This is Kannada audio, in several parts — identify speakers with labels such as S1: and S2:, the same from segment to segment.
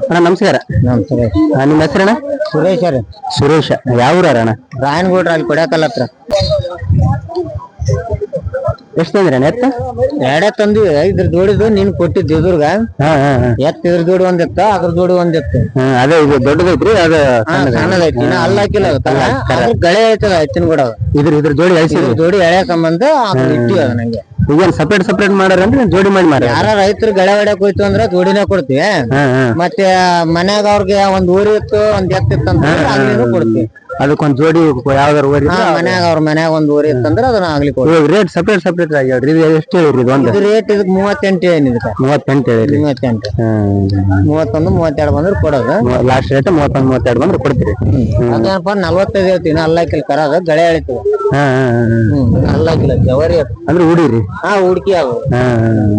S1: ಅಣ್ಣ ನಮಸ್ಕಾರ. ನಿಮ್ಮ ಹೆಸರಣ್ಣ?
S2: ಸುರೇಶ್ ರೀ.
S1: ಸುರೇಶ. ಯಾವ ಊರಣ್ಣ?
S2: ರಾಯನಗೌಡ್ರ ಅಲ್ಲಿ ಕೊಡಕಲ್ಲ ಹತ್ರ.
S1: ಎಷ್ಟು ತಂದ್ರಿ ಅಣ್ಣ ಎತ್ತ?
S2: ಎರಡೇ ತಂದ್ವಿ. ಇದ್ರ ಜೋಡಿದು ನೀನ್ ಕೊಟ್ಟಿದ್ದು ಇದ್ರಗ ಎತ್ತ. ಇದ್ರ ಜೋಡಿ ಒಂದಿತ್ತ, ಅದ್ರ ಜೋಡಿ ಒಂದಿತ್ತು.
S1: ಅದೇ ಇದು ದೊಡ್ಡದೈತ್ರಿ, ಅದು
S2: ಸಣ್ಣದೈತಿ. ಇನ್ನ ಅಲ್ಲ ಹಾಕಿಲ್ಲ, ಗಳೆ ಐತದ ಎತ್ತಿನ ಕೂಡ.
S1: ಇದ್ರ ಜೋಡಿ ಅಳಿಸಿದ್ರಿ?
S2: ಜೋಡಿ ಎಳೆ ಸಂಬಂಧ ಇಟ್ಟಿವಿ ಅದ. ನಂಗೆ
S1: ಈಗ ಸಪರೇಟ್ ಮಾಡಾರಂದ್ರೆ ಜೋಡಿ ಮಾಡಿ ಮಾರ.
S2: ಯಾರ ರೈತರು ಗಳೆ ಹೊಡ್ಯಾಕ್ ಹೋಯ್ತು ಅಂದ್ರ ಜೋಡಿನೇ ಕೊಡ್ತೀವಿ. ಮತ್ತೆ ಮನ್ಯಾಗ ಅವ್ರಿಗೆ ಒಂದ್ ಊರಿ ಇತ್ತು, ಒಂದ್ ಎತ್ತಿತ್ತು ಅಂತ ಅಲ್ಲಿನೂ ಕೊಡ್ತೀವಿ.
S1: ಅದಕ್ಕೊಂದ್ ಜೋಡಿ ಯಾವ್ದಾರ ಊರಿ
S2: ಮನ್ಯಾಗ ಅವ್ರ ಮನ್ಯಾಗ ಒಂದ್ ಊರಿ ಇತ್ತಂದ್ರ ಅದನ್ನ ಆಗ್ಲಿ ಕೊಡ್ತೀವಿ.
S1: ರೇಟ್ ಸಪರೇಟ್ ಆಗ್ಯಾವ್ರಿ. ಇದು ಎಷ್ಟು ಹೇಳಿರಿ?
S2: ಇದು ರೇಟ್ ಇದಕ್ 38 ಏನಿದೆ.
S1: 38 ಹೇಳಿರಿ.
S2: 38. 31, 32 ಬಂದ್ರೆ ಕೊಡೋದು.
S1: ಲಾಸ್ಟ್ ರೇಟ್ 31, 32 ಬಂದ್ರೆ ಕೊಡ್ತೀರಿ.
S2: ಅದೇನಪ್ಪ 45 ಹೇಳ್ತೀವಿ. ಇನ್ನ ಅಲ್ಲಾಕಿಲ್ ಕರದ ಗಳೆ ಎಳಿತೀವಿ. ಅಲ್ಲಾಕಿಲ್ಲ ಜವರಿ
S1: ಅಂದ್ರೆ ಹುಡಿರಿ.
S2: ಹುಡ್ಕಿ ಅವು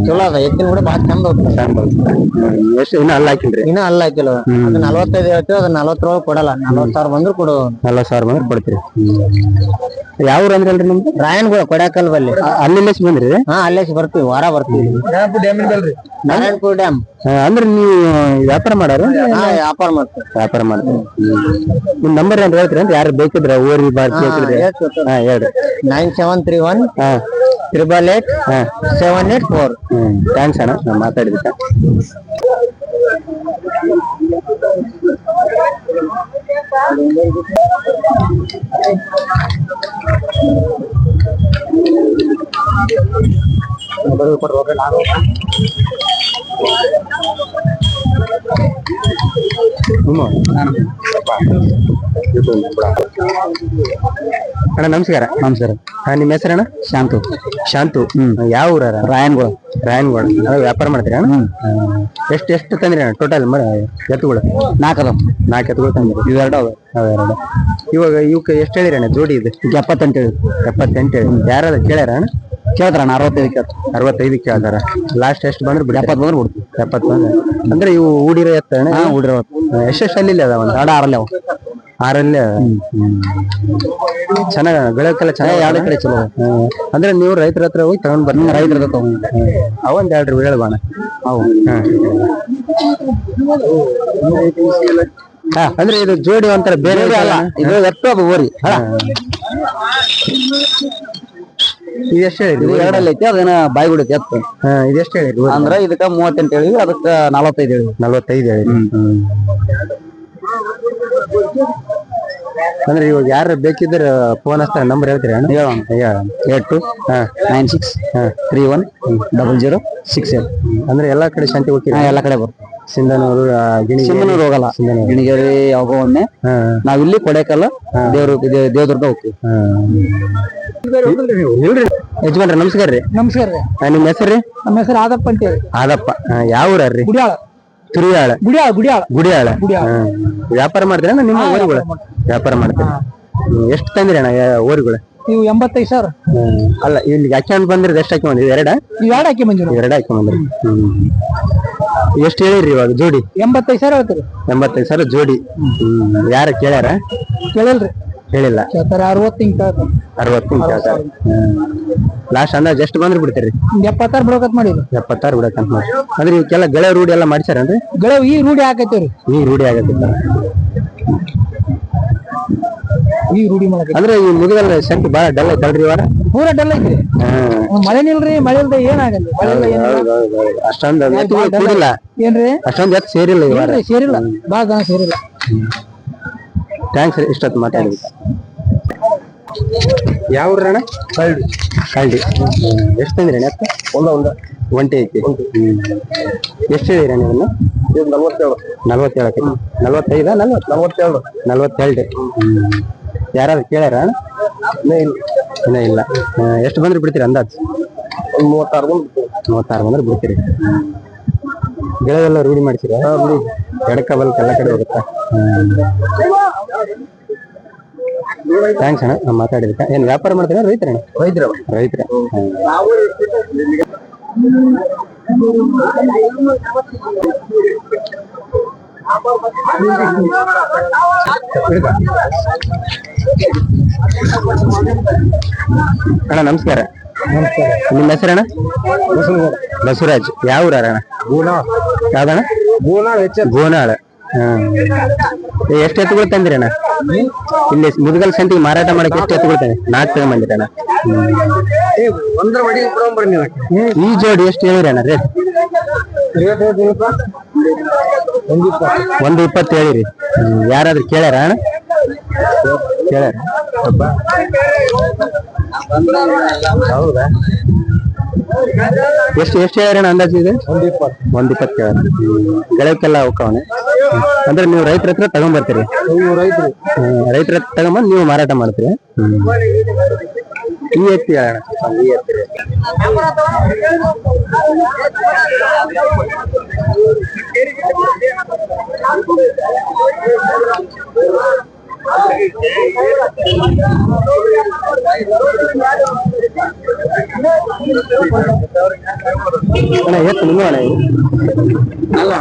S2: ಚಲೋ ಅದ. ಎತ್ತಿನ ಕೂಡ ಬಾಳ ಚಂದ ಹೋಗ್ತದೆ.
S1: ಎಷ್ಟು ಇನ್ನ ಅಲ್ಲ ಹಾಕಿಲ್ರಿ?
S2: ಇನ್ನ ಅಲ್ಲ ಹಾಕಿಲ್ಲ. ಅದು 45 ಹೇಳ್ತೀವಿ. ಅದು 40 ಕೊಡಲ್ಲ. 40,000 ಬಂದ್ರು ಕೊಡು.
S1: 40,000 ಬಂದ್ರೆ ಕೊಡ್ತೀರಿ. ಯಾವ ಊರ್ ಅಂದ್ರಲ್ರಿ ನಿಮ್ದು?
S2: ರಾಯನಗೌಡ ಕೊಡಕಲ್ ಬಲ್ಲಿ.
S1: ಅಲ್ಲಿಂದ ಬಂದ್ರಿ?
S2: ಅಲ್ಲೇಸಿ ಬರ್ತೀವಿ, ವಾರ ಬರ್ತೀವಿ. ನಾರಾಯಣಪುರ ಡ್ಯಾಮ್.
S1: ಅಂದ್ರೆ ನೀವು ವ್ಯಾಪಾರ ಮಾಡೋರು?
S2: ವ್ಯಾಪಾರ ಮಾಡ್ತೀವಿ.
S1: ವ್ಯಾಪಾರ ಮಾಡ್ತೀವಿ. ನಿಮ್ ನಂಬರ್ ಏನ್ ಹೇಳ್ತೀರಿ ಅಂತ? ಯಾರು ಬೇಕಿದ್ರ ಊರಿ ಬಾಕಿ ಹೇಳ್ರಿ.
S2: 9731 888 784.
S1: ಥ್ಯಾಂಕ್ಸ್ ಅಣ್ಣ, ನಾನು ಮಾತಾಡಿದ್ದ. ಅಣ್ಣ ನಮಸ್ಕಾರ.
S2: ನಮಸ್ಕಾರ.
S1: ನಿಮ್ಮ ಹೆಸರಣ್ಣ? ಶಾಂತು. ಯಾವ ಊರ? ರಾಯನಗೌಡ. ವ್ಯಾಪಾರ ಮಾಡ್ತೀರಿ ಅಣ್ಣ? ಎಷ್ಟು ತಂದ್ರಿ ಅಣ್ಣ ಟೋಟಲ್ ಎತ್ತುಗಳು?
S2: 4
S1: ಎತ್ತುಗಳು ತಂದ್ರಿ.
S2: ಇವೆರಡು.
S1: ಇವಾಗ ಇವಕ್ಕೆ ಎಷ್ಟು ಹೇಳಿರಿ ಅಣ್ಣ ಜೋಡಿ? ಇದು
S2: 78 ಹೇಳಿ.
S1: 78 ಹೇಳಿ. ಯಾರಾದ ಕೇಳ್ಯಾರ ಅಣ್ಣ?
S2: ಕೇಳ್ತಾರಣ್ಣ 65
S1: ಕೇಳ್ತಾರ. ಲಾಸ್ಟ್ ಎಷ್ಟು ಬಂದ್ರೆ
S2: 70 ಬಂದ್ರೆ ಬಿಡ್ತೀವಿ.
S1: 70 ಬಂದ್ರೆ. ಅಂದ್ರೆ ಇವು ಊಡಿರೋ ಎತ್ತ ಅಣ್ಣ?
S2: ಊಡಿರೋ.
S1: ಎಷ್ಟೆಷ್ಟು ಅಲ್ಲಿ ಅದ? ಒಂದು
S2: 6 ಅವ.
S1: 6 ಚೆನ್ನಾಗ ಗಳಕ್ಕೆಲ್ಲ ಚೆನ್ನಾಗಿ.
S2: 2 ಕಡೆ ಚಲೋ.
S1: ಅಂದ್ರೆ ನೀವು ರೈತರ ಹತ್ರ ಹೋಗಿ ತಗೊಂಡ್ ಬರ್ತೀನಿ?
S2: ರೈತರ ಹತ್ರ ತಗೊಂಡ್
S1: ಅವಂದ್ 2 ಹೇಳ್ಬಾಣ.
S2: ಅವು
S1: ಅಂದ್ರೆ ಇದು ಜೋಡಿ ಒಂಥರ ಬೇರೆ
S2: ಅಲ್ಲ. ಇದು ಎತ್ತು, ಅದು ಓರಿ.
S1: ಇದೆಷ್ಟು ಹೇಳಿರಿ?
S2: 2 ಐತಿ. ಅದೇನ ಬಾಯಿ ಗುಡೈತಿ ಎತ್ತು.
S1: ಇದೆಷ್ಟು ಹೇಳಿರಿ?
S2: ಅಂದ್ರೆ ಇದಕ್ಕ 38 ಹೇಳಿವಿ, ಅದಕ್ಕ 45 ಹೇಳಿವಿ.
S1: 45 ಹೇಳಿರಿ. ಅಂದ್ರೆ ಇವಾಗ ಯಾರು ಬೇಕಿದ್ರೆ ಫೋನ್ ಹಚ್ತಾರೆ, ನಂಬರ್ ಹೇಳ್ತೀರಿ ಅಣ್ಣ?
S2: ಹೇಳೋಣ. 8296310067.
S1: ಅಂದ್ರೆ ಎಲ್ಲಾ ಕಡೆ ಶಾಂತಿ ಹೋಗ್ತೀವಿ?
S2: ಎಲ್ಲಾ ಕಡೆ ಬರ್ತೀವಿ.
S1: ಸಿಂಧನೂರು,
S2: ಸಿಂಧನೂರು ಹೋಗಲ್ಲ. ಗಿಣಿಗೇರಿ ಯಾವಾಗ ಒಮ್ಮೆ. ನಾವಿಲ್ಲಿ ಕೊಡೇಕಲ್ಲ, ದೇವದುರ್ಗ ಹೋಗ್ತೀವಿ.
S1: ಯಜಮಾನ್ರಿ ನಮಸ್ಕಾರ ರೀ.
S2: ನಮಸ್ಕಾರ ರೀ.
S1: ನಿಮ್ಮ ಹೆಸರು?
S2: ನಮ್ಮ ಹೆಸರು ಆದಪ್ಪ ಅಂತೇಳಿ.
S1: ಆದಪ್ಪ. ಯಾವ ಊರ್ರಿ?
S2: ಗುಡಿಯಾಳ.
S1: ತುರಿಯಾಳ. ಗುಡಿಯಾಳ. ವ್ಯಾಪಾರ ಮಾಡ್ತೀರ ನಿಮ್ಮ ಊರುಗಳು? ವ್ಯಾಪಾರ ಮಾಡ್ತೀರಿ. ಎಷ್ಟು ತಂದ್ರಿ ಅಣ್ಣ ಊರುಗಳು?
S2: ಇವು 85,000.
S1: ಅಲ್ಲ, ಇಲ್ಲಿಗೆ ಹಾಕ್ಯಂಡ್ ಬಂದ್ರಿ? ಎಷ್ಟು ಹಾಕಿ ಬಂದ್ರಿ? 2
S2: ಹಾಕಿ ಬಂದಿರಿ.
S1: 2 ಹಾಕಿ ಬಂದ್ರಿ. ಎಷ್ಟು ಹೇಳಿರಿ ಇವಾಗ ಜೋಡಿ?
S2: 85,000 ಹೇಳ್ತೀರಿ.
S1: 85,000 ಜೋಡಿ. ಯಾರ ಕೇಳ್ಯಾರ?
S2: ಕೇಳಿಲ್ರಿ.
S1: ಹೇಳಿಲ್ಲ.
S2: 60 ಹಿಂಗ್ ಕೇಳ್ತಾರೆ.
S1: 60 ಕೇಳ್ತಾರ. ಲಾಸ್ಟ್ ಅಂದಾಜ್ ಎಷ್ಟು ಬಂದ್ರೆ ಬಿಡ್ತೀರಿ?
S2: 76 ಬಿಡಕತ್ ಮಾಡಿರಿ.
S1: 76 ಬಿಡಕಂತ ಮಾಡಿ. ಅಂದ್ರೆ ಇವಕ್ಕೆಲ್ಲ ಗೆಳೆ ರೂಢಿ ಎಲ್ಲ ಮಾಡ್ಸಾರನ್ರಿ?
S2: ಗೆಳೆ ಈ ರೂಢಿ ಹಾಕೈತಿವ್ರಿ.
S1: ಈಗ ರೂಢಿ ಆಗತ್ತಿಲ್ಲ.
S2: ಈ ರೂಢಿ ಮಾಡಕ.
S1: ಅಂದ್ರೆ ಈ ಮುಗಿದಲ್ಲ ಸಂಖ್ಯೆ ಬಾಳ ಡಲ್ ಐತಲ್ರಿ ಇವಾರ?
S2: ಪೂರಾ ಡಲ್ ಐತ್ರಿ. ಮಳೆ ನಿಲ್ರಿ. ಮಳೆ ಇಲ್ದ ಏನಾಗಲ್ಲ.
S1: ಅಷ್ಟೊಂದು ಕೂಡಿಲ್ಲ
S2: ಏನ್ರಿ?
S1: ಅಷ್ಟೊಂದು ಎತ್ತು ಸೇರಿಲ್ಲ ಇವಾರ?
S2: ಸೇರಿಲ್ಲ, ಬಾಳ ಜನ ಸೇರಿಲ್ಲ.
S1: ಥ್ಯಾಂಕ್ಸ್ ರೀ ಇಷ್ಟೊತ್ತು ಮಾತಾಡಿ. ಯಾವ ಊರಣ್ಣ? ಕಳ್ಳಿ. ಎಷ್ಟು ತಂದ್ರಿ ಅಣ್ಣ ಎತ್ತ? ಒಂಟಿ ಐತಿ. ಎಷ್ಟು ಹೇಳಿರಿ ಅಣ್ಣ ಇದನ್ನ? 47 ಐತಿ. 45 47. ಯಾರಾದ್ರು ಕೇಳ್ಯಾರ? ಇನ್ನ ಇಲ್ಲ. ಎಷ್ಟು ಬಂದ್ರೆ ಬಿಡ್ತೀರಿ ಅಂದಾಜು? 36 ಬಂದ್ರೆ ಬಿಡ್ತೀರಿ. ಗೆಳೆಯೆಲ್ಲ ರೂಢಿ ಮಾಡ್ತೀರಾ? ಎಡಕ ಬಲ್ಕ ಎಲ್ಲ ಕಡೆ ಹೋಗುತ್ತಾ? ಥ್ಯಾಂಕ್ಸ್ ಅಣ್ಣ, ನಾವು ಮಾತಾಡಿದಕ್ಕೆ. ಏನ್ ವ್ಯಾಪಾರ ಮಾಡ್ತೀರಾ? ರೈತರ? ರೈತರ. ಅಣ್ಣ ನಮಸ್ಕಾರ. ನಿಮ್ಮ ಹೆಸರಣ್ಣ? ಬಸವರಾಜ್. ಯಾವ ಊರ ಅಣ್ಣ? ಯಾವ್ದಣ್ಣ? ಗೋನಾಳ. ಎಷ್ಟು ಎತ್ತುಗಳು ತಂದಿರಣ್ಣ ಇಲ್ಲಿ ಮುದ್ಗಲ್ ಸಂತಿಗೆ ಮಾರಾಟ ಮಾಡಕ್ಕೆ? ಎಷ್ಟು ಎತ್ತುಗಳು ತಂದ್ರಿ? 4 ತಗೊಂಬಂದಿರಣ್ಣ. ಈ ಜೋಡಿ ಎಷ್ಟು ಹೇಳಿರಣ್ಣ ರೇಟ್? 120 ಹೇಳಿರಿ. ಯಾರಾದ್ರೂ ಕೇಳ್ಯಾರ ಅಣ್ಣ? ಕೇಳ್ಯಾರ. ಹೌದಾ? ಎಷ್ಟು ಹೇಳ್ಯಾರಣ್ಣ ಅಂದಾಜು ಇದೆ? 120 ಹೇಳ್ಯಾರ. ಗಳಕ್ಕೆಲ್ಲ ಹೋಗ್ತಾವನೆ ಅಂದ್ರೆ ನೀವು ರೈತರ ಹತ್ರ ತಗೊಂಡ್ಬರ್ತೀರಿ? ರೈತರ ಹತ್ರ ತಗೊಂಬಂದು ನೀವು ಮಾರಾಟ ಮಾಡ್ತೀರಿ? ಈ ಎತ್ತಿ ಹೇಳೋಣ. ಈ ಎತ್ತಿ ಎತ್ತು ನಿಮ್ಮ ಅಲ್ಲ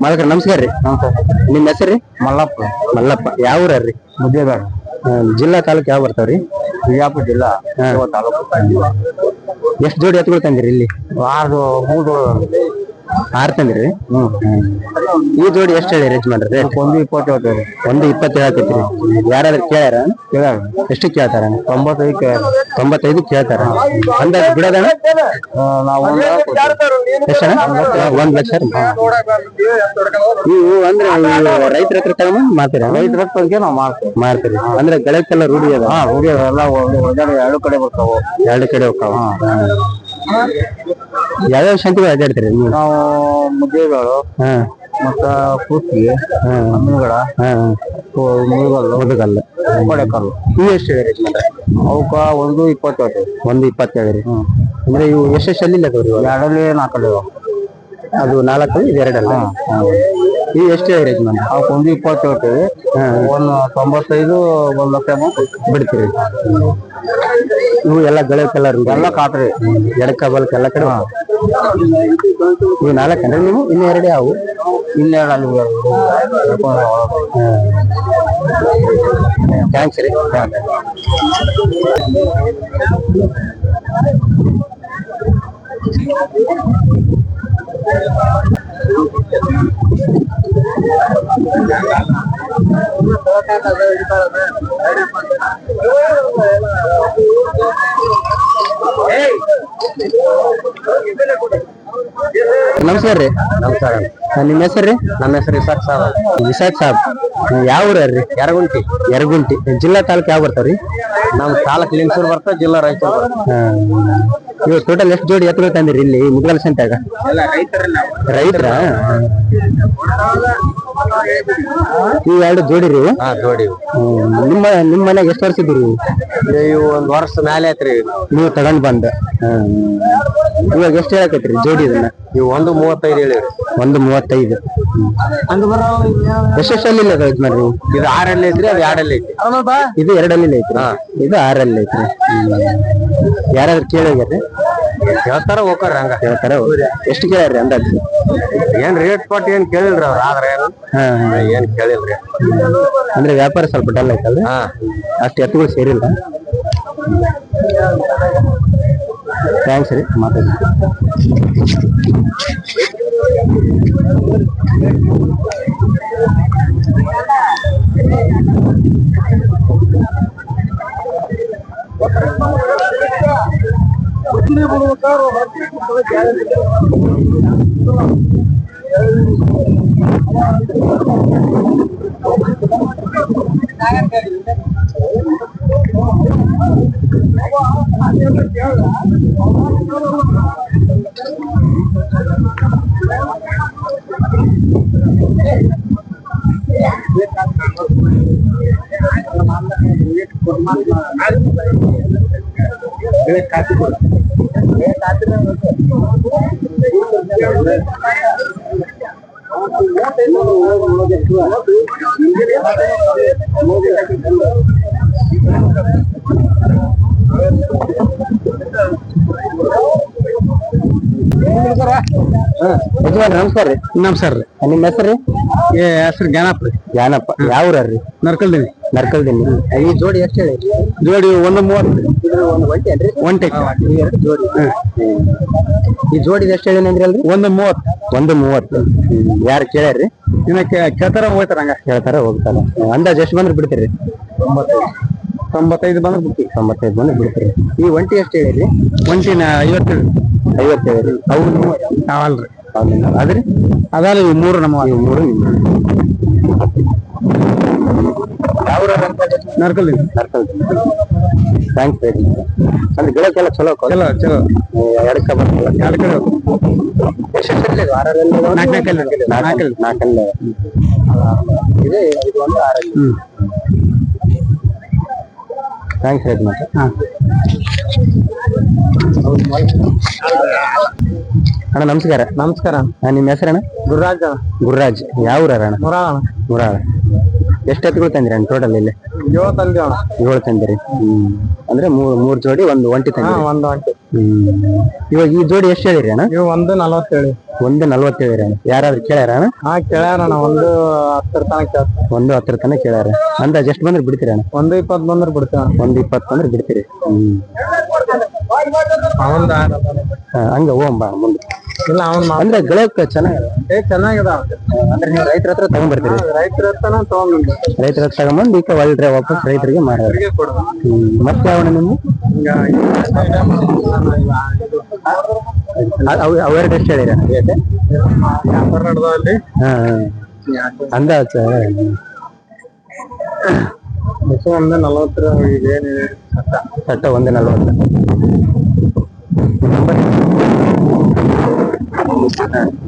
S1: ಮಾಲಕರ ನಮಸ್ಕಾರ ರೀ. ನಿಮ್ಮ ಹೆಸರು? ಮಲ್ಲಪ್ಪ. ಮಲ್ಲಪ್ಪ. ಯಾವ ಊರ್ರಿ? ಮುದ್ದೇಬೇಡ. ಜಿಲ್ಲಾ ತಾಲೂಕು ಯಾವ ಬರ್ತಾವ್ರಿ? ಬಿಜಾಪುರ ಜಿಲ್ಲಾ ತಾಲೂಕು. ಎಷ್ಟು ಜೋಡಿ ಎತ್ತುಗಳು ತಂದಿರಿ ಇಲ್ಲಿ? 6 ತಂದಿರಿ. ಈ ಜೋಡಿ ಎಷ್ಟು ಹೇಳಿ ರೇಟ್ ಮಾಡ್ರಿ? 120. 120 ಹೇಳಕೈತ್ರಿ. ಯಾರಾದ್ರೂ ಕೇಳ್ಯಾರ? ಎಷ್ಟು ಕೇಳ್ತಾರ? 95 ಕೇಳ್ತಾರ. ಅಂದಾಜ್ ಬಿಡೋದಣ್ಣ? ಎಷ್ಟಣ್ಣ? 1 ಲಕ್ಷ. ನೀವು ಅಂದ್ರೆ ರೈತರ ಹತ್ರ ತಗೊಂಡ್ ಮಾಡ್ತೀರಾ? ರೈತರ ಹತ್ರ ನಾವು ಮಾಡ್ತೀರಿ ಅಂದ್ರೆ ಗಳಕ್ಕೆಲ್ಲ ರೂಢಿ ಅದ? ರೂಢಿ ಅದೆಲ್ಲ 2 ಕಡೆ ಬರ್ತಾವ. 2 ಕಡೆ ಹೋಗ್ತಾವ. ಯಾವ್ಯಾವ ಶಾಂತಿಗಳು ಅಡ್ಡಾಡ್ತೀರಿ ನೀವು? ನಾವು ಮುದ್ದೇಬೇಳು ಮತ್ತ ಕೂರ್ತಿ, ಮುಳುಗಡ, ಮುದುಗಲ್ಲು, ಕೊಡೆಕಲ್ಲು. ಇವು ಎಷ್ಟು ರೇಟ್ ಮಾಡ್ರಿ? ಅವಕ್ಕ 120. 120 ಅಂದ್ರೆ ಇವು ಎಷ್ಟು ಅಲ್ಲಿಲ್ಲ? 2 4 ಅದು 4 ಇದು 2 ಇವು ಎಷ್ಟು ರೇಟ್ ಮಾಡಿ? ಅವಕ್ಕೆ 120 ಹೇಳ್ತೀವಿ. 195 1 ಲಕ್ಷ ಬಿಡ್ತೀರಿ. ಇವು ಎಲ್ಲ ಗಳಕ್ಕೆಲ್ಲ ಎಲ್ಲ ಕಾತ್ರಿ ಎಡಕ ಬಲ್ಕ ಎಲ್ಲ ಕಡೆ. ಇವು 4 ಅಂದ್ರೆ ನೀವು ಇನ್ನು 2 ಯಾವು? ಇನ್ನೆರಡು ಅಲ್ಲಿ. ಥ್ಯಾಂಕ್ಸ್ ರೀ. ನಮಸ್ಕಾರ ರೀ. ನಮಸ್ಕಾರ. ನಿಮ್ಮ ಹೆಸರು ರೀ? ನಮ್ಮ ಹೆಸರು ಇಸಾಕ್ ಸಾಬ್. ಇಸಾಕ್ ಸಾಬ್. ಯಾವ ಊರ್ರಿ? ಯರಗುಂಟಿ. ಯರಗುಂಟಿ. ಜಿಲ್ಲಾ ತಾಲೂಕು ಯಾವ ಬರ್ತಾವ್ರಿ? ನಮ್ ತಾಲೂಕು ಲಿಂಗಸೂರು ಬರ್ತಾವ, ಜಿಲ್ಲಾ ರಾಯಚೂರು. ಇವಾಗ ಟೋಟಲ್ ಎಷ್ಟು ಜೋಡಿ ಎತ್ತುಗಳು ತಂದಿರಿ ಇಲ್ಲಿ ಮುದ್ಗಲ್ ಸಂತ್ಯಾಗ? ರೈತರ? ಇವು 2 ಜೋಡಿ ರೀ? ಜೋಡಿ. ನಿಮ್ಮ ಮನ್ಯಾಗ ಎಷ್ಟು ವರ್ಷ ಇದ್ರಿ? ಇವು 1 ವರ್ಷ ಮೇಲೆ ಐತ್ರಿ. ನೀವು ತಗೊಂಡ್ ಬಂದ. ಇವಾಗ ಎಷ್ಟು ಹೇಳಕೈತ್ರಿ ಜೋಡಿ ಇದನ್ನ? ಇವು 135 ಹೇಳಿರಿ. 135. ಎಷ್ಟೆಷ್ಟಲ್ಲಿ ಇದು ಮಾಡ್ರಿ? ಇದು 6 ಐತ್ರಿ, ಅದು 2 ಐತಿ. ಇದು 2 ಐತ್ರಿ, ಇದು 6 ಐತ್ರಿ. ಯಾರಾದ್ರೂ ಕೇಳೋಗ್ಯಾರ? ಹೇಳ್ತಾರ ಹೋಗ್ತಾರ. ಹಂಗ ಹೇಳ್ತಾರ. ಎಷ್ಟು ಕೇಳ್ಯಾರ್ರಿ ಅಂದಾಜು? ಏನ್ ರೇಟ್ ಪಟ್ಟು ಏನ್ ಕೇಳಿಲ್ರಿ ಅವ್ರ. ಆದ್ರೆ ಏನ್ ಕೇಳಿಲ್ರಿ. ಅಂದ್ರೆ ವ್ಯಾಪಾರ ಸ್ವಲ್ಪ ಡಲ್ ಐತಲ್ರಿ? ಅಷ್ಟು ಎತ್ತುಗಳು ಸೇರಿಲ್ಲ. ಥ್ಯಾಂಕ್ಸ್ ರೀ. ಮಾತಾಡಿ. ಯಜಮಾನ್ರಿ ನಮಸ್ಕಾರ ರೀ.
S2: ನಮಸ್ಕಾರ ರೀ.
S1: ನಿಮ್ಮ ಹೆಸರು
S2: ಹೆಸರು ಜ್ಞಾನಪ್ಪ ರೀ.
S1: ಜ್ಞಾನಪ್ಪ. ಯಾವ ಊರ್ರಿ?
S2: ನರ್ಕಲ್ದಿನಿ.
S1: ನರ್ಕಲ್ದಿನಿ. ಈ ಜೋಡಿ ಎಷ್ಟು ಹೇಳಿ?
S2: ಜೋಡಿ 130.
S1: ಒಂದು ಒಂಟಿ ಅಲ್ರಿ?
S2: ಒಂಟೆ
S1: ಎರಡು ಜೋಡಿ. ಈ ಜೋಡಿ ಎಷ್ಟು ಹೇಳಿ ಅಂದ್ರಿ ಅಲ್ರಿ?
S2: 130.
S1: 130. ಯಾರು ಕೇಳ್ಯಾರ್ರಿ?
S2: ಇನ್ನ ಕೇಳ್ತಾರ ಹೋಗ್ತಾರ ಹಂಗ
S1: ಕೇಳ್ತಾರ ಹೋಗ್ತಾರ. ಅಂದಾಜ್ ಎಷ್ಟು ಬಂದ್ರೆ ಬಿಡ್ತೀರಿ?
S2: 95 ಬಂದ್ರೆ ಬಿಡ್ತೀವಿ.
S1: 95 ಬಂದ್ರೆ ಬಿಡ್ತೀರಿ. ಈ ಒಂಟಿ ಎಷ್ಟು ಹೇಳಿರಿ?
S2: ಒಂಟಿನ 57.
S1: 57 ರೀ. ಅವು
S2: ಅವಲ್ರಿ
S1: ಅದ್ರಿ?
S2: ಅದಲ್ಲ ಇವು 3 ನಮ್ಮ.
S1: ಇವು 3 ಯಾವ
S2: ನರ್ಕಲ್ದಿನಿ.
S1: ಥ್ಯಾಂಕ್ಸ್ ರೀ. ಅಂದ್ರೆ ಗಿಡಕ್ಕೆಲ್ಲ ಚಲೋ
S2: ಚಲೋ
S1: ಎಡಕ್ಕ ಬರ್ತಲ್ಲ.
S2: 2 ಕಡೆ
S1: ನಾಲ್ಕಲ್ಲಿ ಇದೆ. ಇದು ಒಂದು 6. ಥ್ಯಾಂಕ್ಸ್ ರೀ. ಮತ್ತೆ ಅಣ್ಣ ನಮಸ್ಕಾರ.
S2: ನಮಸ್ಕಾರ.
S1: ನಿಮ್ಮ ಹೆಸರಣ್ಣ?
S2: ಗುರುರಾಜ್.
S1: ಗುರುರಾಜ್. ಯಾವ ಊರ ಅಣ್ಣ? ಮುರಾಳ. ಎಷ್ಟು ಎತ್ತುಗಳು ತಂದಿರಿ ಅಣ್ಣ ಟೋಟಲ್ ಇಲ್ಲಿ?
S2: 7 ತಂದಿ ಅಣ್ಣ.
S1: 7 ತಂದಿರಿ. ಅಂದ್ರೆ ಮೂರ್ ಜೋಡಿ ಒಂದು ಒಂಟಿ ತಂದಿರಿ.
S2: ಒಂದು ಒಂಟಿ.
S1: ಇವಾಗ ಈ ಜೋಡಿ ಎಷ್ಟು ಹೇಳಿರಿ ಅಣ್ಣ?
S2: ಇವು 140.
S1: 140 ಹೇಳಿರಿ ಅಣ್ಣ. ಯಾರಾದ್ರೂ ಕೇಳ್ಯಾರ ಅಣ್ಣ?
S2: ಕೇಳ್ಯಾರಣ್ಣ. 110 ತನಕ ಕೇಳ್ತಾರೆ.
S1: 110 ತನಕ ಕೇಳ್ಯಾರ. ಅಂದಾಜ್ ಎಷ್ಟು ಬಂದ್ರೆ ಬಿಡ್ತೀರಿ ಅಣ್ಣ?
S2: 120 ಬಂದ್ರೆ ಬಿಡ್ತೀವಿ.
S1: 120 ಬಂದ್ರೆ ಬಿಡ್ತೀರಿ. ಹಂಗ ಹೋಗಂಬ ಮುಂದೆ.
S2: ಇಲ್ಲ
S1: ಅಂದ್ರೆ ಗಳಕ್ಕೆ ಚೆನ್ನಾಗಿದೆ.
S2: ಚೆನ್ನಾಗಿದೆ.
S1: ಅಂದ್ರೆ ನೀವು ರೈತರ ಹತ್ರ ತಗೊಂಡ್ಬರ್ತೀರಿ?
S2: ರೈತರ ಹತ್ರ ತಗೊಂಡ್
S1: ರೈತರ ಹತ್ರ ತಗೊಂಬಂದು ಈಗ ಒಳ್ಳೆ ವಾಪಸ್ ರೈತರಿಗೆ ಮಾಡೋದು. ಮತ್ತೆ ಅವನ ನಿಮ್ಮ ಅವೆರಡು ಎಷ್ಟು ಹೇಳಿರ?
S2: ವ್ಯಾಪಾರ ನಡೆದಲ್ಲಿ
S1: ಅಂದಾಜ
S2: 140.
S1: ಸಟ್ಟ 140.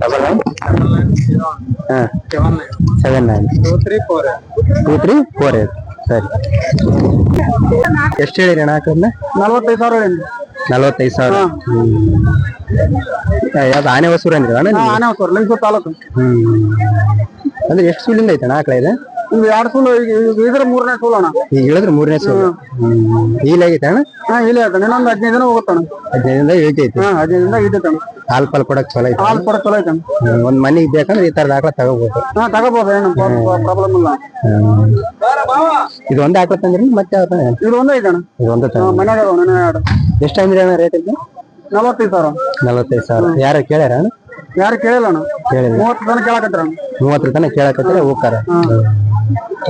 S1: ಡಬಲ್ 79 2348. ಸರಿ. ಎಷ್ಟು ಹೇಳಿರಿ ಅಣ್ಣ?
S2: 45,000.
S1: 45,000. ಯಾವ್ದು ಆನೆ ಹೊಸೂರು ಅಂದ್ರಿ ಅಣ್ಣ?
S2: ಆನೆ ಹೊಸೂರು, ಲಿಂಗಸೂರು ತಾಲೂಕು.
S1: ಅಂದ್ರೆ ಎಷ್ಟು ಸೂಲಿಂದ ಐತೆ ಅಣ್ಣ ಆಕಳ ಇದೆ?
S2: 2 ಸೂಲು. ಇದ್ರ 3ನೇ ಸೂಲು ಅಣ್ಣ.
S1: ಈಗ ಹೇಳಿದ್ರೆ 3ನೇ ಸೂಲು. ಈಲ್ ಆಗೈತೆ ಅಣ್ಣ?
S2: ಇಲ್ಲ ಆಯ್ತಾನೆ. ಇನ್ನೊಂದು 15 ದಿನ ಹೋಗುತ್ತಾನ.
S1: 15 ದಿನದ ಇಳಿತೈತಿ.
S2: 15 ದಿನ ಇಳಿತೈತಾನ.
S1: ಹಾಲ್ ಪಾಲ್ ಕೊಡಕ್ ಚಲೋ ಐತೆ.
S2: ಹಾಲ್ ಕೊಡಕ್ ಚಲೋ ಐತಾನ.
S1: ಒಂದ್ ಮನೆಗೆ ಬೇಕಂದ್ರೆ ಈ ತರದ ಆಕಳ ತಗೋಬಹುದು.
S2: ತಗೋಬಹುದು. ಏನು ಪ್ರಾಬ್ಲಮ್ ಇಲ್ಲ.
S1: ಇದು ಒಂದೇ ಆಕಳ ತಂದ್ರಿ ಮತ್ತೆ ಯಾವ್ದು?
S2: ಇದು ಒಂದೇ ಐತಣ್ಣ.
S1: ಇದು ಒಂದೇ
S2: ಮನ್ಯಾಗ.
S1: ಎಷ್ಟು ಅಂದ್ರಿ ಅಣ್ಣ ರೇಟ್ ಇದು?
S2: 45,000.
S1: 45,000. ಯಾರು ಕೇಳ್ಯಾರ ಅಣ್ಣ?
S2: ಯಾರು ಕೇಳಿಲ್ಲ ಅಣ್ಣ.
S1: ಕೇಳಿಲ್ಲ.
S2: 30 ತನಕ ಕೇಳಕತ್ತಾರ.
S1: 30 ತನಕ ಕೇಳಕತ್ತಾರೆ ಹೋಗ್ತಾರ.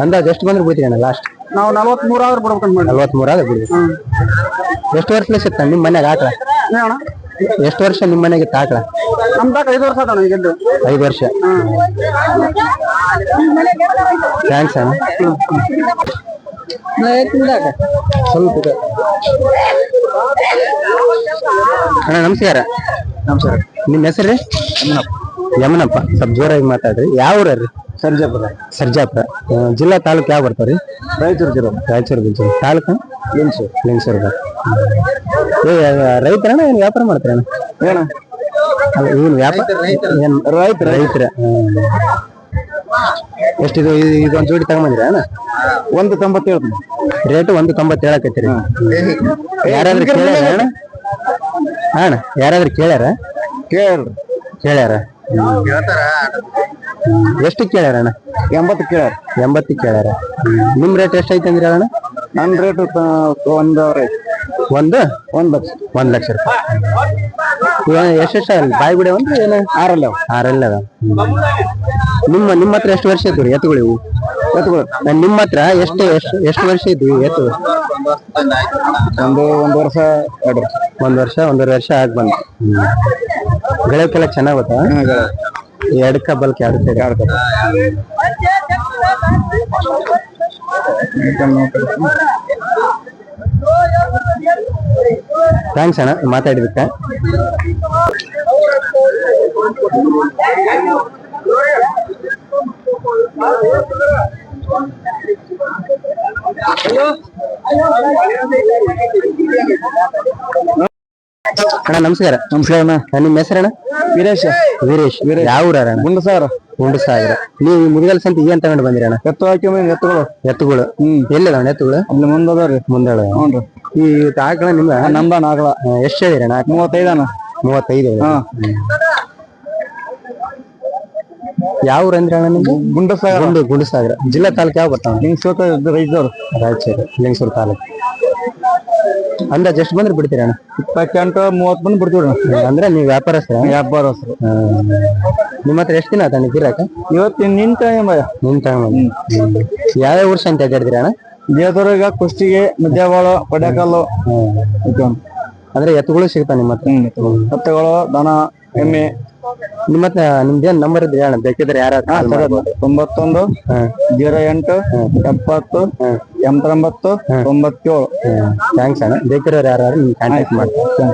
S1: ಅಂದಾಜ್ ಎಷ್ಟು ಬಂದ್ರೆ ಬಿಡ್ತೀರಿ ಅಣ್ಣ ಲಾಸ್ಟ್?
S2: ನಾವು 43 ಆದ್ರೆ ಬಿಡ್ಬೇಕಂತ ಮಾಡಿ.
S1: 43 ಆದ್ರೆ ಬಿಡ್ಬೇಕು. ಎಷ್ಟು ವರ್ಷ ಸಿಗ್ತಾನ ನಿಮ್ ಮನ್ಯಾಗ ಆಕಳ? ಎಷ್ಟು ವರ್ಷ ನಿಮ್ ಮನೆಗೆ ಆಕಳ?
S2: ನಮ್ ತಾಕ 5 ವರ್ಷ ಆತಣ್ಣ. ಈಗ
S1: 5 ವರ್ಷ. ಥ್ಯಾಂಕ್ಸ್ ಅಣ್ಣ. ಸ್ವಲ್ಪ ಅಣ್ಣ ನಮಸ್ಕಾರ.
S2: ನಮಸ್ಕಾರ.
S1: ನಿಮ್ ಹೆಸರು? ಯಮನಪ್ಪ. ಸ್ವಲ್ಪ ಜೋರಾಗಿ ಮಾತಾಡ್ರಿ. ಯಾವ ಊರ್ರಿ?
S2: ಸರ್ಜಾಪುರ.
S1: ಸರ್ಜಾಪುರ. ಜಿಲ್ಲಾ ತಾಲೂಕು ಯಾವ ಬರ್ತಾವ್ರಿ?
S2: ರಾಯಚೂರು ಜಿಲ್ಲೆ.
S1: ರಾಯಚೂರು ಜಿಲ್ಲೆ. ತಾಲೂಕು ಲಿಂಗಸೂರು. ರೈತರಣ್ಣ ಏನ್ ವ್ಯಾಪಾರ ಮಾಡ್ತಾರಣ್ಣ? ಏನು ವ್ಯಾಪಾರ? ರೈತರ. ಎಷ್ಟಿದು? ಇದೊಂದು ಜೋಡಿ ತಗೊಂಬಂದ್ರಿ ಅಣ್ಣ?
S2: 197.
S1: ರೇಟು 197 ಹೇಳಕತ್ತೀರಿ. ಯಾರಾದ್ರೂ ಕೇಳ್ಯಾರ ಅಣ್ಣ? ಅಣ್ಣ ಯಾರಾದ್ರೂ ಕೇಳ್ಯಾರ? ಕೇಳ್ಯಾರ. ಎಷ್ಟು ಕೇಳ್ಯಾರ ಅಣ್ಣ?
S2: 80 ಕೇಳ್ಯಾರ.
S1: 80 ಕೇಳ್ಯಾರ. ನಿಮ್ ರೇಟ್ ಎಷ್ಟು ಐತೆ ಅಂದ್ರಿ ಅಣ್ಣ?
S2: ನನ್ನ ರೇಟ್
S1: 1 ಲಕ್ಷ ರೂಪಾಯಿ. ಎಷ್ಟೆಷ್ಟ ಬಾಯಿ ಬಿಡ ಅಂದ್ರೆ ಏನು? 6 ಅದ. ನಿಮ್ಮ ಹತ್ರ ಎಷ್ಟು ವರ್ಷ ಇದ್ವು ಎತ್ತುಗಳು? ಇವು ನಿಮ್ಮ ಹತ್ರ ಎಷ್ಟು ವರ್ಷ ಇದ್ವಿ ಎತ್ತು?
S2: 1 ವರ್ಷ 2 ವರ್ಷ.
S1: 1 ವರ್ಷ 1.5 ವರ್ಷ ಆಗಿ ಬಂತು. ಗಳಕ್ಕೆಲ್ಲ ಚೆನ್ನಾಗ್ ಗೊತ್ತಾ? ಎಡಕ್ಕ ಬಲ್ಕ್ ಎರಡು ಸೈಡ್. ಥ್ಯಾಂಕ್ಸ್ ಅಣ್ಣ ಮಾತಾಡಿದಕ್ಕೆ. ಅಣ್ಣ ನಮಸ್ಕಾರ.
S2: ನಮಸ್ಕಾರ ಅಣ್ಣ.
S1: ನಿಮ್ಮ ಹೆಸರಣ್ಣ?
S2: ವೀರೇಶ್.
S1: ವೀರೇಶ್. ಯಾವ ಊರಣ್ಣ?
S2: ಗುಂಡಸಾಗರ.
S1: ಗುಂಡಸಾಗರ. ನೀವು ಮುದಿಗಲ್ ಸಂತ ಏನ್ ತಗೊಂಡು ಬಂದಿರ ಅಣ್ಣ?
S2: ಎತ್ತು ಹಾಕಿ ಎತ್ತುಗಳು.
S1: ಎತ್ತುಗಳು ಎಲ್ಲಿದಾವಣ್ಣ ಎತ್ತುಗಳು?
S2: ಅಲ್ಲಿ ಮುಂದವ್ರಿ.
S1: ಮುಂದಳ.
S2: ಹ್ಞೂ.
S1: ಈ ಆಕಳ ನಿಮ್ಮ
S2: ನಮ್ದ ಆಕಳ.
S1: ಎಷ್ಟು ಹೇಳಿರಣ್ಣ?
S2: 35 ಅಣ್ಣ.
S1: 35.
S2: ಹಾ.
S1: ಯಾವ ಊರು ಅಂದ್ರೆ ಅಣ್ಣ ನಿಮ್ದು?
S2: ಗುಂಡಸಾಗರ.
S1: ಗುಂಡಸಾಗರ. ಜಿಲ್ಲಾ ತಾಲೂಕು ಯಾವ ಬರ್ತಾವ?
S2: ಲಿಂಗಸೂರು ರೈತರು.
S1: ರಾಯಚೂರು ಲಿಂಗಸೂರು ತಾಲೂಕು. ಅಂದಾಜ್ ಎಷ್ಟು ಬಂದ್ರೆ ಬಿಡ್ತೀರ ಅಣ್ಣ?
S2: 28-30 ಬಂದು ಬಿಡ್ತೀವಿ.
S1: ಅಂದ್ರೆ ನೀವು ವ್ಯಾಪಾರಸ್ತ್ರ?
S2: ವ್ಯಾಪಾರಸ್ಥರು.
S1: ನಿಮ್ಮ ಹತ್ರ ಎಷ್ಟು ದಿನ ಆತ ಗಿರಾಕ?
S2: ಇವತ್ತು ನಿಂತ
S1: ಯಾವ್ಯಾವ ವರ್ಷ ಅಂತ ಅಡ್ಡಾಡ್ತೀರ ಅಣ್ಣ?
S2: ದೇವದುರ್ಗ, ಕುಷ್ಟಗಿ, ಮಧ್ಯಾವಾಳ, ಕೊಡೆಕಲ್ಲು.
S1: ಅಂದ್ರೆ ಎತ್ತುಗಳು ಸಿಗ್ತಾವ ನಿಮ್ಮ ಹತ್ರ?
S2: ಎತ್ತುಗಳು, ದನ, ಎಮ್ಮೆ.
S1: ನಿಮ್ಮ ಹತ್ರ ನಿಮ್ದೇನ್ ನಂಬರ್ ಇದ್ರೆ ಅಣ್ಣ ಬೇಕಿದ್ರೆ ಯಾರ?
S2: 91 08 70 89 97.
S1: ಥ್ಯಾಂಕ್ಸ್ ಅಣ್ಣ. ಬೇಕಿರೋರು ಯಾರು ನಿಮ್ಗೆ ಕಾಂಟ್ಯಾಕ್ಟ್ ಮಾಡ್ತಾರೆ.